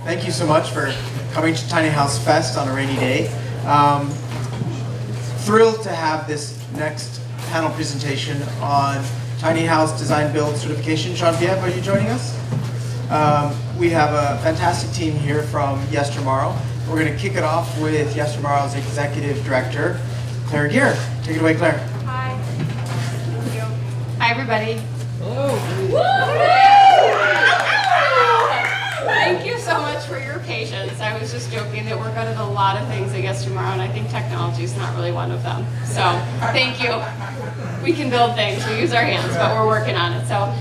Thank you so much for coming to Tiny House Fest on a rainy day. Thrilled to have this next panel presentation on Tiny House Design Build Certification. Genevieve, are you joining us? We have a fantastic team here from Yestermorrow. We're going to kick it off with Yestermorrow's Executive Director, Claire Gear. Take it away, Claire. Hi. Thank you. Hi, everybody. Hello. Thank you so much for your patience. I was just joking that we're good at a lot of things at Yestermorrow, and I think technology is not really one of them. So thank you. We can build things. We use our hands, but we're working on it. So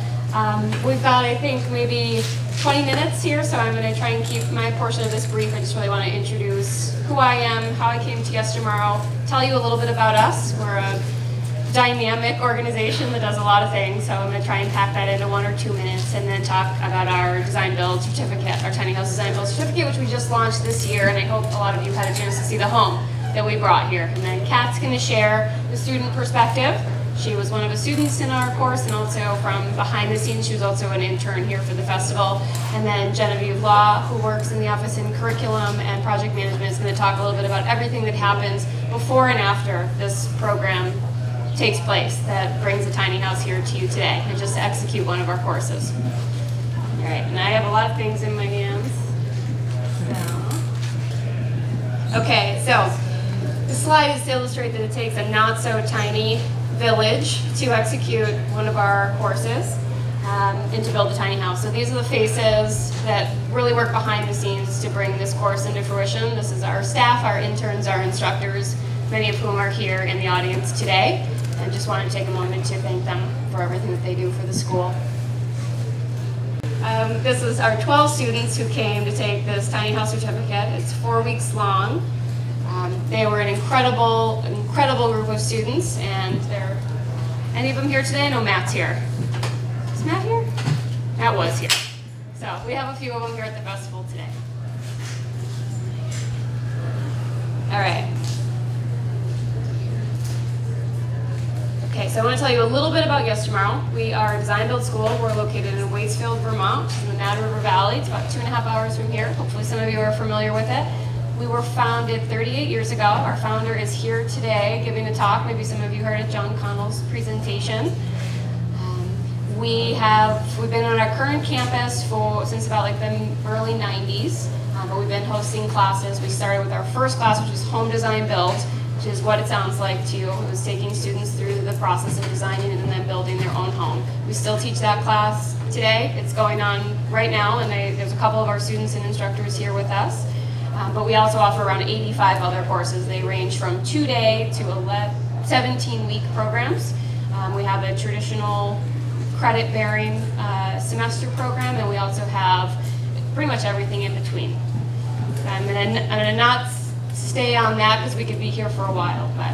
we've got, I think, maybe 20 minutes here, so I'm going to try and keep my portion of this brief. I just really want to introduce who I am, how I came to Yestermorrow, tell you a little bit about us. We're a dynamic organization that does a lot of things, so I'm going to try and pack that into 1 or 2 minutes, and then talk about our Design Build Certificate, our Tiny House Design Build Certificate, which we just launched this year, and I hope a lot of you had a chance to see the home that we brought here. And then Kat's going to share the student perspective. She was one of the students in our course, and also from behind the scenes, she was also an intern here for the festival. And then Genevieve, who works in the office in curriculum and project management, is going to talk a little bit about everything that happens before and after this program takes place that brings a tiny house here to you today, and just to execute one of our courses. All right, and I have a lot of things in my hands. Okay, so this slide is to illustrate that it takes a not so tiny village to execute one of our courses and to build a tiny house. So these are the faces that really work behind the scenes to bring this course into fruition. This is our staff, our interns, our instructors, many of whom are here in the audience today. And just wanted to take a moment to thank them for everything that they do for the school. This is our 12 students who came to take this tiny house certificate. It's 4 weeks long. They were an incredible group of students, and any of them here today? No, Matt's here. Is Matt here? Matt was here. So we have a few of them here at the festival today. All right. Okay, so I want to tell you a little bit about Yestermorrow. We are a design build school. We're located in Waitsfield, Vermont, in the Mad River Valley. It's about 2.5 hours from here. Hopefully some of you are familiar with it. We were founded 38 years ago. Our founder is here today giving a talk. Maybe some of you heard at John Connell's presentation. We've been on our current campus since about like the early 90s, but we've been hosting classes. We started with our first class, which was Home Design Build, which is what it sounds like to you. It was taking students through the process of designing and then building their own home. We still teach that class today. It's going on right now, and there's a couple of our students and instructors here with us. But we also offer around 85 other courses. They range from 2-day to 17-week programs. We have a traditional credit-bearing semester program, and we also have pretty much everything in between. I'm gonna not stay on that because we could be here for a while, but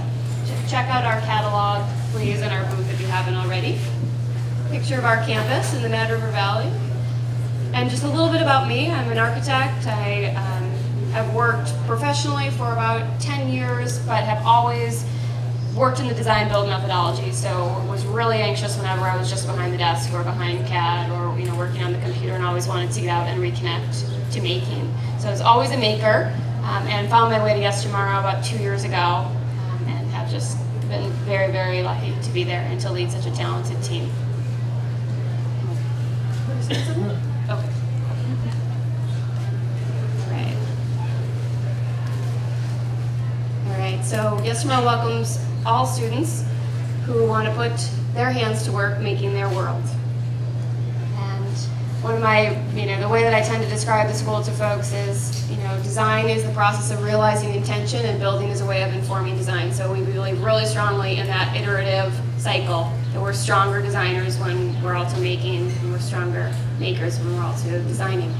check out our catalog, please, and our booth if you haven't already. Picture of our campus in the Mad River Valley. And just a little bit about me. I'm an architect. I've worked professionally for about 10 years, but have always worked in the design build methodology, so was really anxious whenever I was just behind the desk or behind CAD or working on the computer, and always wanted to get out and reconnect to making. So I was always a maker. And found my way to Yestermorrow about 2 years ago, and have just been very, very lucky to be there and to lead such a talented team. Okay. Right. All right, so Yestermorrow welcomes all students who want to put their hands to work making their world. One of my, the way that I tend to describe the school to folks is, design is the process of realizing intention, and building is a way of informing design. So we believe really strongly in that iterative cycle, that we're stronger designers when we're also making, and we're stronger makers when we're also designing.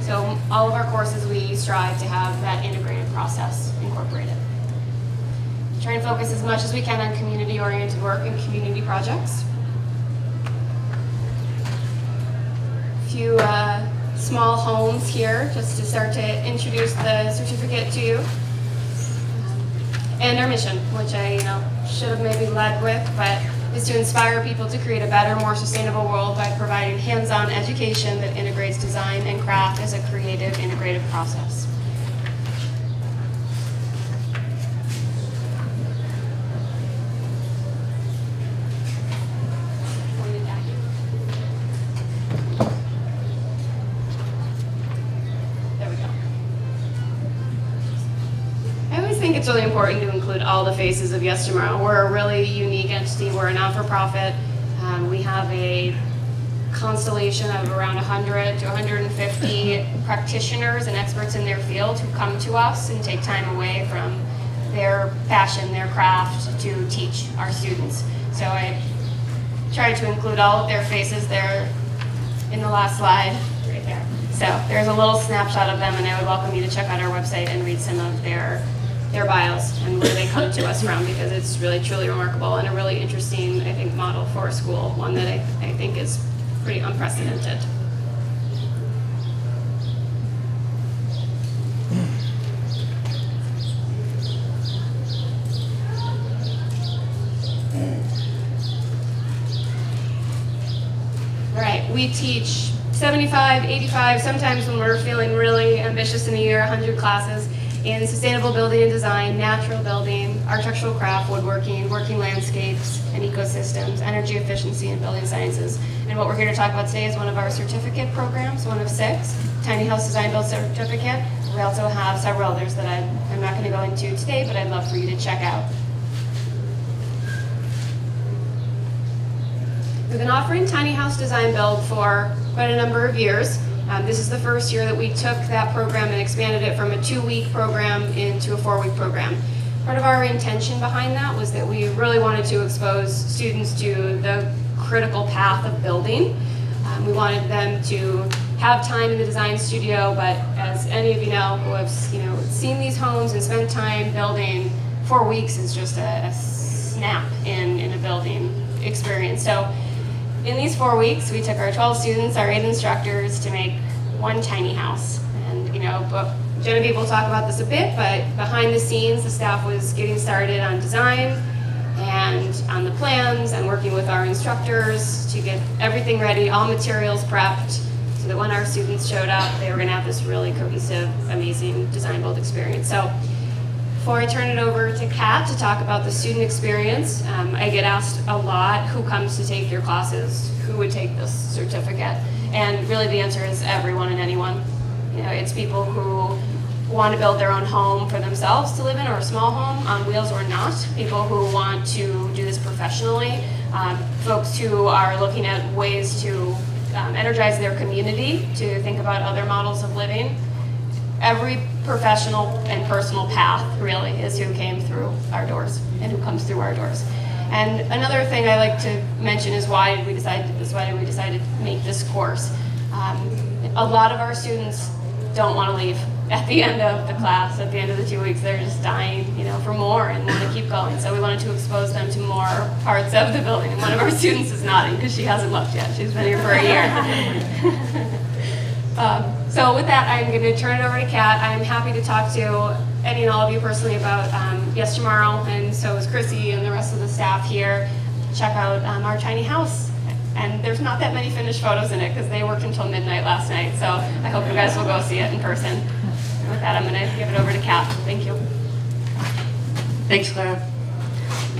So all of our courses, we strive to have that integrated process incorporated. Try and focus as much as we can on community-oriented work and community projects. Few small homes here just to start to introduce the certificate to you. And our mission, which I should have maybe led with, but is to inspire people to create a better, more sustainable world by providing hands-on education that integrates design and craft as a creative, integrative process. It's really important to include all the faces of Yestermorrow. We're a really unique entity. We're a not-for-profit. We have a constellation of around 100 to 150 practitioners and experts in their field who come to us and take time away from their passion, their craft, to teach our students. So I tried to include all of their faces there in the last slide, right there. So there's a little snapshot of them, and I would welcome you to check out our website and read some of their bios and where they come to us from, because it's really truly remarkable and a really interesting, I think, model for a school, one that I think is pretty unprecedented. All right, we teach 75, 85, sometimes when we're feeling really ambitious in a year, 100 classes in sustainable building and design, natural building, architectural craft, woodworking, working landscapes and ecosystems, energy efficiency, and building sciences. And what we're here to talk about today is one of our certificate programs, one of 6, Tiny House Design Build Certificate. We also have several others that I'm not going to go into today, but I'd love for you to check out. We've been offering Tiny House Design Build for quite a number of years. This is the first year that we took that program and expanded it from a 2-week program into a 4-week program. Part of our intention behind that was that we really wanted to expose students to the critical path of building. We wanted them to have time in the design studio, but as any of you know who have seen these homes and spent time building, 4 weeks is just a snap in a building experience. So in these 4 weeks, we took our 12 students, our 8 instructors, to make one tiny house. And Genevieve will talk about this a bit, but behind the scenes, the staff was getting started on design and on the plans and working with our instructors to get everything ready, all materials prepped, so that when our students showed up, they were going to have this really cohesive, amazing design build experience. So before I turn it over to Kat to talk about the student experience, I get asked a lot, who comes to take your classes? Who would take this certificate? And really the answer is everyone and anyone. It's people who want to build their own home for themselves to live in, or a small home on wheels or not. People who want to do this professionally. Folks who are looking at ways to energize their community, to think about other models of living. Every professional and personal path really is who came through our doors and who comes through our doors. And another thing I like to mention is why did we decide to make this course. A lot of our students don't want to leave at the end of the class, at the end of the 2 weeks. They're just dying, for more and want to keep going. So we wanted to expose them to more parts of the building. And one of our students is nodding because she hasn't left yet. She's been here for a year. So with that, I'm going to turn it over to Kat. I'm happy to talk to any and all of you personally about Yestermorrow, and so is Chrissy and the rest of the staff here. Check out our tiny house. And there's not that many finished photos in it because they worked until midnight last night, so I hope you guys will go see it in person. And with that, I'm going to give it over to Kat. Thank you. Thanks, Clara.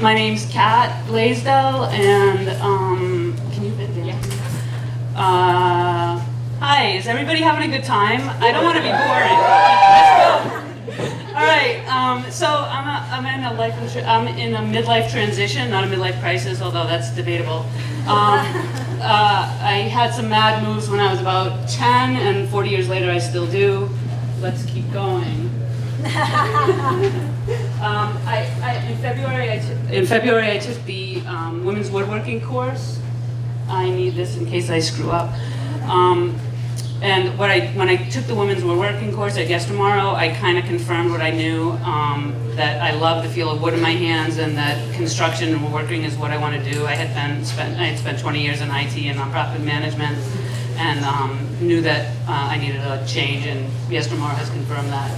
My name's Kat Blaisdell, and can you fit there? Yeah. Hi, is everybody having a good time? I don't want to be boring. Let's go. All right. So I'm in a midlife transition, not a midlife crisis, although that's debatable. I had some mad moves when I was about 10, and 40 years later I still do. Let's keep going. In February I took the women's woodworking course. I need this in case I screw up. And when I took the women's woodworking course at Yestermorrow, I kind of confirmed what I knew, that I love the feel of wood in my hands, and that construction and woodworking is what I want to do. I had spent 20 years in IT and nonprofit management, and knew that I needed a change, and Yestermorrow has confirmed that.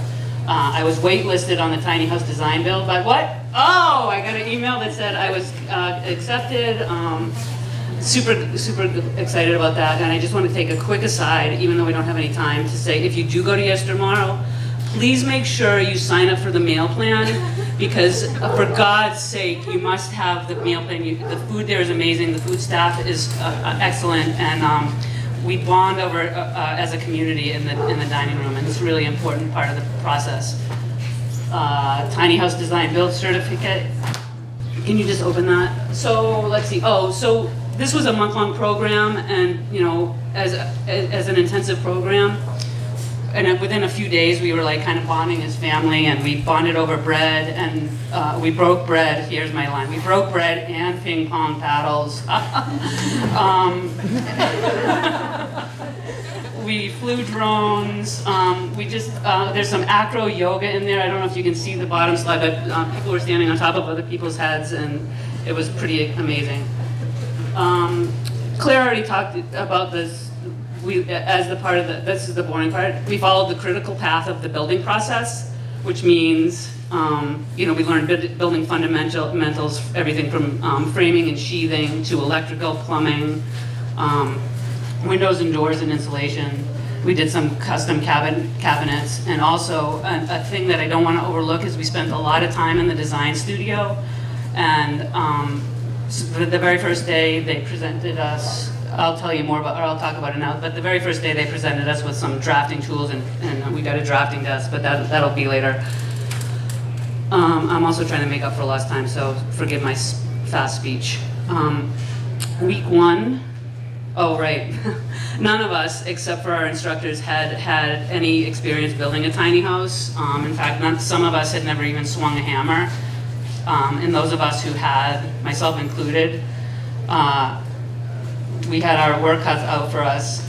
I was waitlisted on the tiny house design build, but what? Oh, I got an email that said I was accepted. Super excited about that, and I just want to take a quick aside, even though we don't have any time, to say if you do go to Yestermorrow, please make sure you sign up for the meal plan, because for God's sake, you must have the meal plan. The food there is amazing, the food staff is excellent, and we bond over as a community in the dining room, and it's a really important part of the process. Tiny House Design Build Certificate. Can you just open that? So let's see. Oh, so this was a month-long program, and as an intensive program. And within a few days, we were like kind of bonding as family, and we bonded over bread, and we broke bread. Here's my line: we broke bread and ping pong paddles. We flew drones. We just there's some acro yoga in there. I don't know if you can see the bottom slide, but people were standing on top of other people's heads, and it was pretty amazing. Claire already talked about this. As the part of this is the boring part, we followed the critical path of the building process, which means, we learned building fundamentals, everything from framing and sheathing to electrical, plumbing, windows and doors and insulation. We did some custom cabinets, and also a thing that I don't want to overlook is we spent a lot of time in the design studio, and so the very first day they presented us, I'll tell you more about, or I'll talk about it now, but the very first day they presented us with some drafting tools, and we got a drafting desk, but that'll be later. I'm also trying to make up for lost time, so forgive my fast speech. Week one, oh right, none of us, except for our instructors, had any experience building a tiny house. In fact, some of us had never even swung a hammer. And those of us who had, myself included, we had our work cut out for us.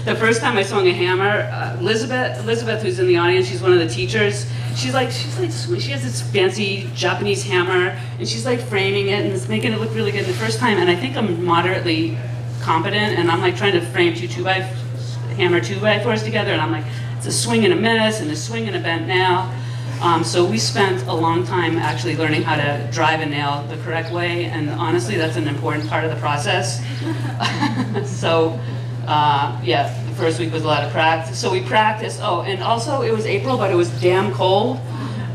The first time I swung a hammer, Elizabeth, who's in the audience, she's one of the teachers. She has this fancy Japanese hammer, and she's like framing it and it's making it look really good the first time. And I think I'm moderately competent, and I'm like trying to frame hammer 2x4s together, and I'm like, it's a swing and a miss, and a swing and a bent nail. So we spent a long time actually learning how to drive a nail the correct way, and honestly, that's an important part of the process. So, the first week was a lot of practice. So we practiced, and also it was April, but it was damn cold.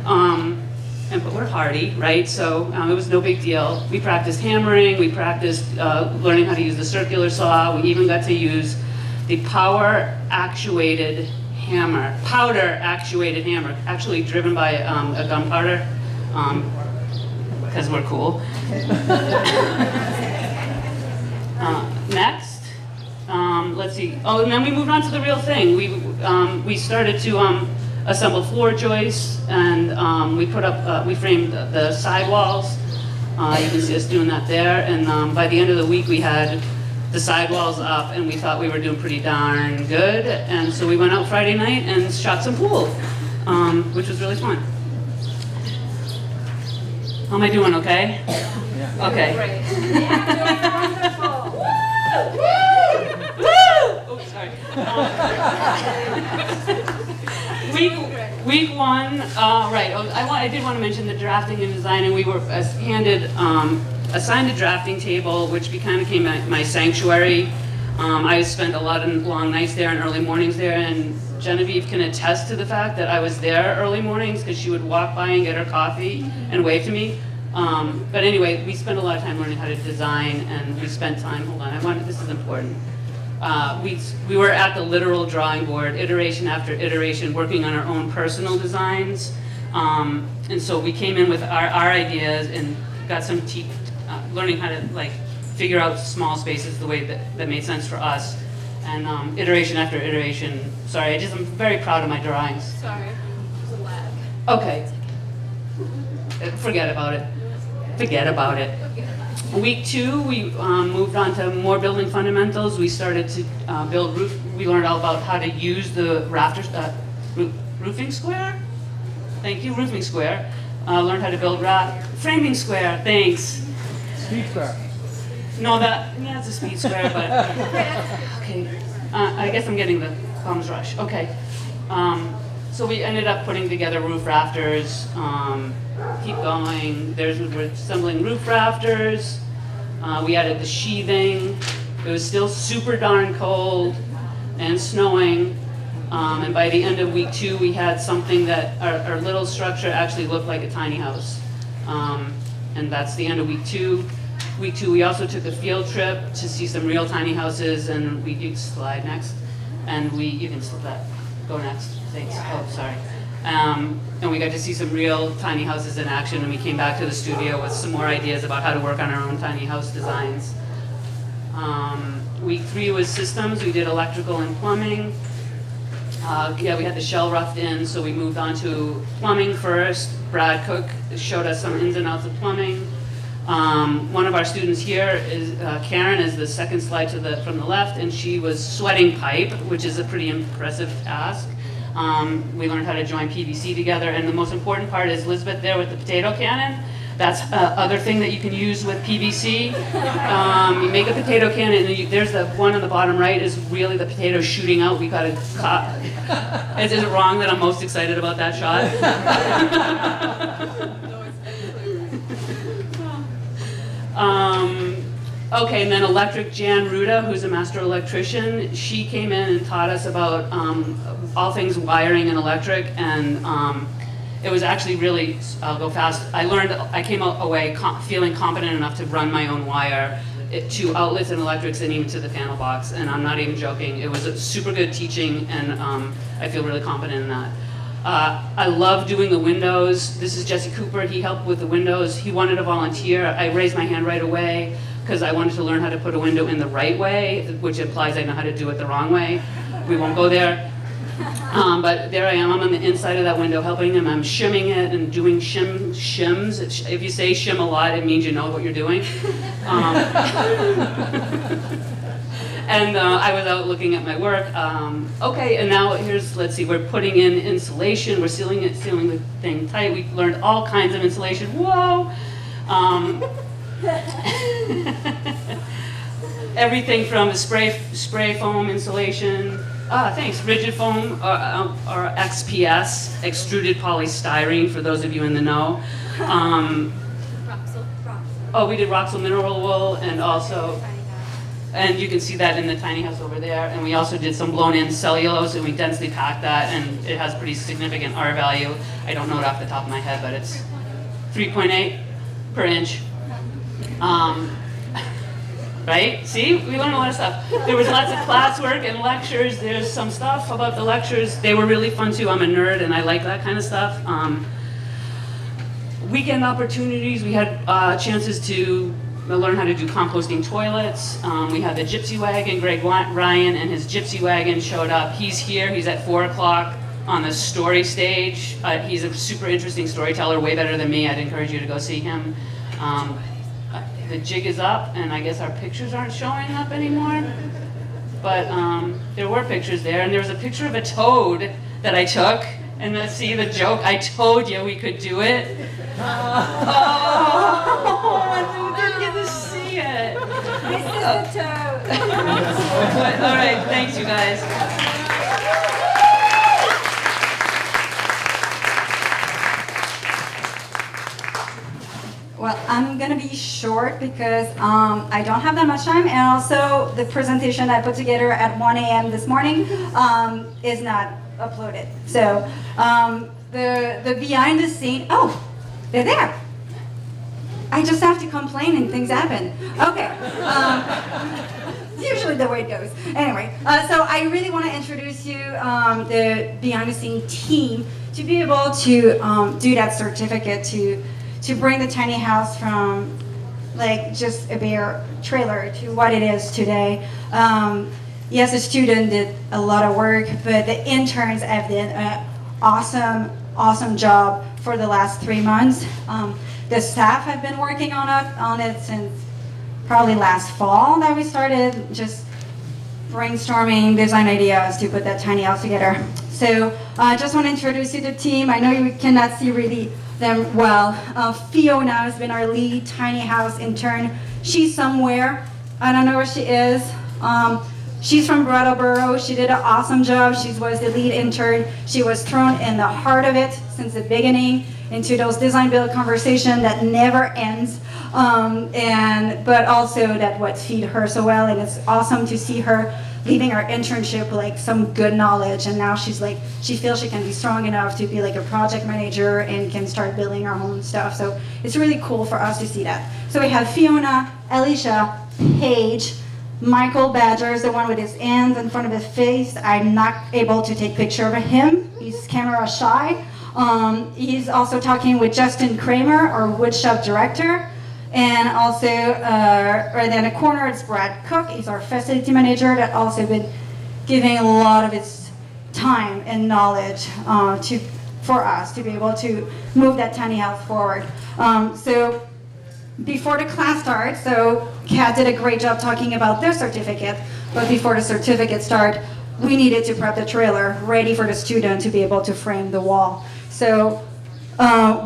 But we're hardy, right? So it was no big deal. We practiced hammering, we practiced learning how to use the circular saw, we even got to use the powder-actuated hammer, actually driven by a gunpowder, because we're cool. Next, let's see. Oh, and then we moved on to the real thing. We started to assemble floor joists, and we framed the sidewalls. You can see us doing that there, and by the end of the week we had the sidewalls up, and we thought we were doing pretty darn good, and so we went out Friday night and shot some pool, which was really fun. How am I doing, okay? Yeah. Okay. Great. Oh, sorry. Week one, right, I did want to mention the drafting and design, and we were assigned a drafting table, which kind of became my sanctuary. I spent a lot of long nights there and early mornings there, and Genevieve can attest to the fact that I was there early mornings because she would walk by and get her coffee and wave to me. But anyway, we spent a lot of time learning how to design, and we spent time, this is important. We were at the literal drawing board, iteration after iteration, working on our own personal designs. And so we came in with our ideas and got some learning how to figure out small spaces the way that made sense for us, and iteration after iteration. Sorry, I'm very proud of my drawings. Sorry, there's a lag. Okay, forget about it. Forget about it. Week two, we moved on to more building fundamentals. We started to build roof. We learned all about how to use the rafters, roofing square. Thank you, roofing square. Learned how to build framing square. Thanks. Speed square. No, it's a speed square, but okay. I guess I'm getting the bum's rush. Okay. So we ended up putting together roof rafters. Keep going. We're assembling roof rafters. We added the sheathing. It was still super darn cold and snowing. And by the end of week 2, we had something that our little structure actually looked like a tiny house. And that's the end of week 2. Week 2, we also took a field trip to see some real tiny houses, and you can slide next. And you can slip that. Go next. Thanks. Oh, sorry. And we got to see some real tiny houses in action, and we came back to the studio with some more ideas about how to work on our own tiny house designs. Week 3 was systems. We did electrical and plumbing. Yeah, we had the shell roughed in, so we moved on to plumbing first. Brad Cook showed us some ins and outs of plumbing. One of our students here is Karen, is the second slide from the left, and she was sweating pipe, which is a pretty impressive task. We learned how to join PVC together, and the most important part is Elizabeth there with the potato cannon. That's other thing that you can use with PVC. You make a potato cannon, and there's the one on the bottom right is really the potato shooting out. We got to is it wrong that I'm most excited about that shot? Okay, and then electric Jan Ruda, who's a master electrician, she came in and taught us about all things wiring and electric, and it was actually really, I'll go fast, I came away feeling competent enough to run my own wire to outlets and electrics and even to the panel box, and I'm not even joking. It was a super good teaching, and I feel really competent in that. I love doing the windows. This is Jesse Cooper. He helped with the windows. He wanted to volunteer. I raised my hand right away because I wanted to learn how to put a window in the right way, which implies I know how to do it the wrong way. We won't go there. But there I am. I'm on the inside of that window helping him. I'm shimming it and doing shims. If you say shim a lot, it means you know what you're doing. And I was out looking at my work. Okay, and now let's see, we're putting in insulation. We're sealing the thing tight. We learned all kinds of insulation. Whoa! Everything from spray foam insulation. Thanks, rigid foam or XPS, extruded polystyrene, for those of you in the know. Oh, we did Roxel mineral wool, and also, and you can see that in the tiny house over there. And we also did some blown-in cellulose, and we densely packed that, and it has pretty significant R value. I don't know it off the top of my head, but it's 3.8 per inch. Right? See? We learned a lot of stuff. There was lots of classwork and lectures. There's some stuff about the lectures. They were really fun too. I'm a nerd and I like that kind of stuff. Weekend opportunities. We had chances to learn how to do composting toilets. We had the Gypsy Wagon. Greg Ryan and his Gypsy Wagon showed up. He's here. He's at 4 o'clock on the story stage. He's a super interesting storyteller, way better than me. I'd encourage you to go see him. The jig is up, and I guess our pictures aren't showing up anymore. But there were pictures there, and there was a picture of a toad that I took. And let's see the joke. I told you we could do it. Oh, you didn't get to see it. This is the toad. All right, thanks, you guys. Well, I'm gonna be short because I don't have that much time, and also the presentation I put together at 1 a.m. this morning is not uploaded. So the behind the scene, oh, they're there. I just have to complain and things happen. Okay. It's usually the way it goes. Anyway, so I really want to introduce you the behind the scene team to be able to do that certificate to bring the tiny house from like just a bare trailer to what it is today. Yes, the student did a lot of work, but the interns have done an awesome job for the last 3 months. The staff have been working on it since probably last fall that we started just brainstorming design ideas to put that tiny house together. So I just want to introduce you to the team. I know you cannot see really them well. Fiona has been our lead tiny house intern. She's somewhere. I don't know where she is. She's from Brattleboro. She did an awesome job. She was the lead intern. She was thrown in the heart of it since the beginning into those design build conversation that never ends, but also that what feed her so well. And it's awesome to see her leaving our internship like some good knowledge, and now she's like, she feels she can be strong enough to be like a project manager and can start building her own stuff. So it's really cool for us to see that. So we have Fiona, Alicia, Paige, Michael Badger is the one with his hands in front of his face. I'm not able to take picture of him. He's camera shy. He's also talking with Justin Kramer, our woodshop director. And also, right in the corner, it's Brad Cook. He's our facility manager that also been giving a lot of his time and knowledge for us to be able to move that tiny house forward. So before the class starts, so Kat did a great job talking about their certificate, but before the certificate start, we needed to prep the trailer ready for the student to be able to frame the wall. So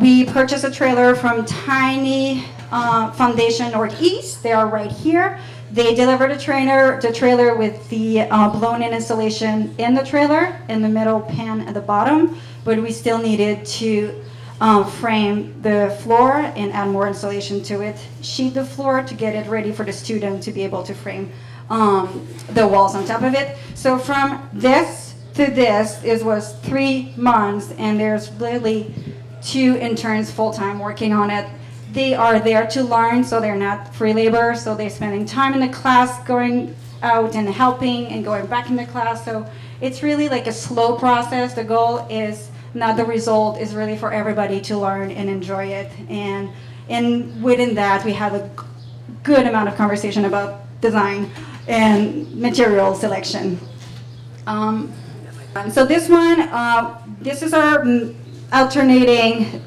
we purchased a trailer from Tiny Foundation Northeast. They are right here. They delivered the trailer with the blown-in installation in the trailer, in the middle pan at the bottom, but we still needed to frame the floor and add more insulation to it, sheet the floor to get it ready for the student to be able to frame the walls on top of it. So from this to this, it was 3 months, and there's literally 2 interns full-time working on it. They are there to learn, so they're not free labor, so they're spending time in the class, going out and helping and going back in the class. So it's really like a slow process. The goal is not the result, is really for everybody to learn and enjoy it. And within that, we have a good amount of conversation about design and material selection. So this one, this is our alternating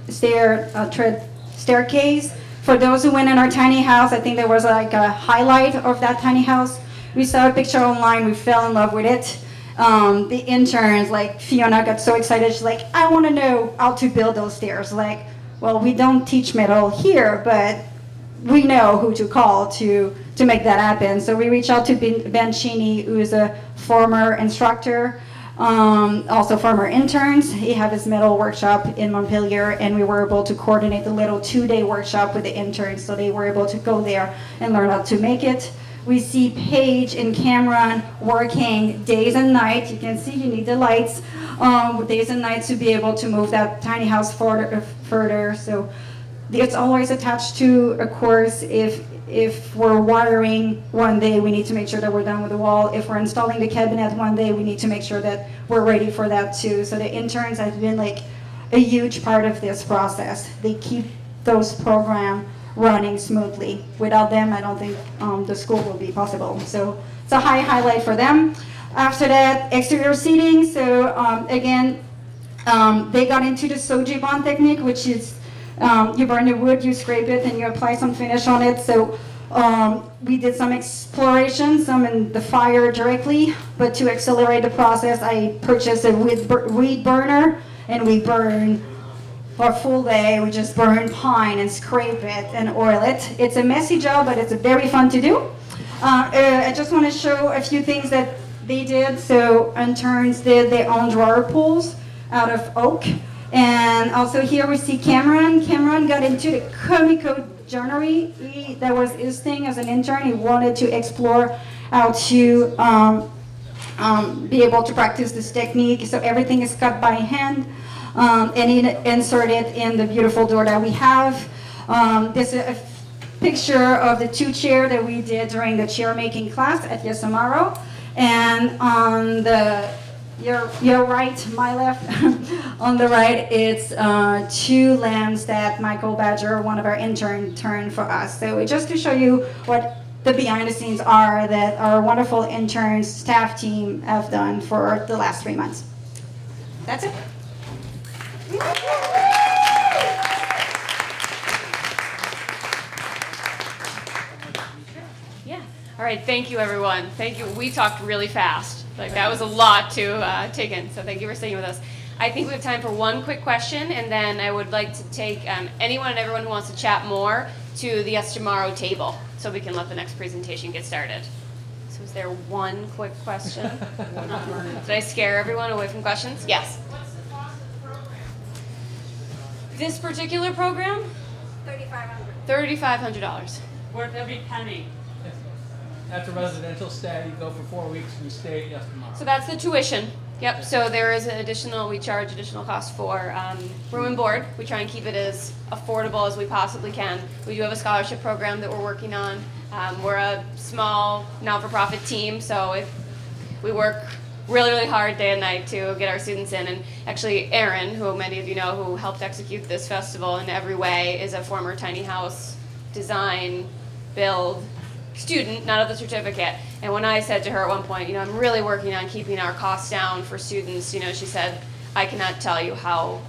staircase. For those who went in our tiny house, I think there was like a highlight of that tiny house. We saw a picture online, we fell in love with it. The interns, like Fiona, got so excited. She's like, I want to know how to build those stairs. Like, well, we don't teach metal here, but we know who to call to make that happen. So we reached out to Ben Cheney, who is a former instructor, also former interns. He had his metal workshop in Montpelier, and we were able to coordinate the little 2-day workshop with the interns, so they were able to go there and learn how to make it. We see Paige and Cameron working days and nights. You can see you need the lights, days and nights to be able to move that tiny house further. So it's always attached to a course. If we're wiring one day, we need to make sure that we're done with the wall. If we're installing the cabinet one day, we need to make sure that we're ready for that too. So the interns have been like a huge part of this process. They keep those programs running smoothly. Without them, I don't think the school will be possible. So it's a highlight for them. After that, exterior seating. So again, they got into the Soji bond technique, which is you burn the wood, you scrape it, and you apply some finish on it. So we did some exploration, some in the fire directly, but to accelerate the process, I purchased a weed burner, and we burn for a full day. We just burn pine and scrape it and oil it. It's a messy job, but it's very fun to do. I just want to show a few things that they did. So interns did their own drawer pulls out of oak. And also here we see Cameron. Cameron got into the Comico joinery. That was his thing as an intern. He wanted to explore how to be able to practice this technique. So everything is cut by hand. And insert it in the beautiful door that we have. This is a picture of the 2 chairs that we did during the chair making class at Yestermorrow. And on your right, my left, on the right, it's 2 lamps that Michael Badger, one of our interns, turned for us. So just to show you what the behind the scenes are that our wonderful interns, staff team have done for the last 3 months. That's it. Yeah. All right. Thank you, everyone. Thank you. We talked really fast. Like that was a lot to take in. So thank you for staying with us. I think we have time for one quick question, and then I would like to take anyone and everyone who wants to chat more to the Yestermorrow table, so we can let the next presentation get started. So So is there one quick question? Did I scare everyone away from questions? Yes. What's the cost of the program? This particular program, $3,500. $3,500. Worth every penny. After residential stay, you go for 4 weeks and you stay at Yestermorrow. So that's the tuition. Yep, so there is an additional, we charge additional cost for room and board. We try and keep it as affordable as we possibly can. We do have a scholarship program that we're working on. We're a small, not-for-profit team, so we work really, really hard day and night to get our students in. And actually, Erin, who many of you know, who helped execute this festival in every way, is a former tiny house design, build student, not of the certificate. And when I said to her at one point, I'm really working on keeping our costs down for students, she said, I cannot tell you how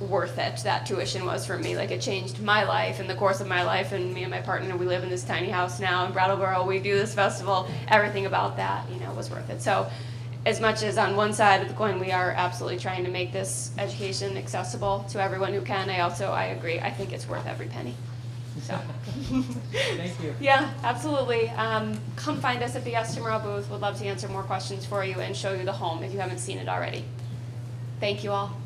worth it that tuition was for me. Like, it changed my life and the course of my life, and me and my partner, we live in this tiny house now in Brattleboro. We do this festival. Everything about that, was worth it. So as much as on one side of the coin, we are absolutely trying to make this education accessible to everyone who can, I agree. I think it's worth every penny. So. Thank you. Yeah, absolutely. Come find us at the Yestermorrow booth. We'd love to answer more questions for you and show you the home if you haven't seen it already. Thank you all.